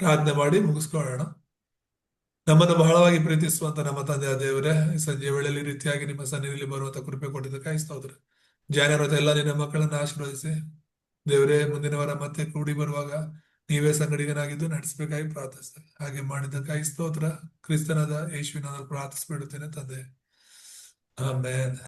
ಪ್ರಾರ್ಥನೆ ಮಾಡಿ ಮುಗಿಸ್ಕೊಳ್ಳೋಣ. ನಮ್ಮನ್ನು ಬಹಳವಾಗಿ ಪ್ರೀತಿಸುವಂತ ನಮ್ಮ ತಂದೆಯ ದೇವರೇ, ಈ ಸಂಜೆ ವೇಳೆಯಲ್ಲಿ ರೀತಿಯಾಗಿ ನಿಮ್ಮ ಸನ್ನಿಧಿಯಲ್ಲಿ ಬರುವಂತ ಕೃಪೆ ಕೊಟ್ಟಿದ್ದಕ್ಕಾಗಿ ಸ್ತೋತ್ರ. ಜಾನರತ ಎಲ್ಲ ನಿನ್ನ ಮಕ್ಕಳನ್ನ ಆಶೀರ್ವದಿಸಿ ದೇವರೇ, ಮುಂದಿನ ವಾರ ಮತ್ತೆ ಕೂಡಿ ಬರುವಾಗ ನೀವೇ ಸಂಗಡಿಗನಾಗಿದ್ದು ನಡೆಸಬೇಕಾಗಿ ಪ್ರಾರ್ಥಿಸ್ತೇವೆ. ಹಾಗೆ ಮಾಡಿದ್ದಕ್ಕಾಗಿ ಸ್ತೋತ್ರ. ಕ್ರಿಸ್ತನಾದ ಯೇಸುವಿನ ಪ್ರಾರ್ಥಿಸ್ಬಿಡುತ್ತೇನೆ ತಂದೆ. ಆಮೆನ್.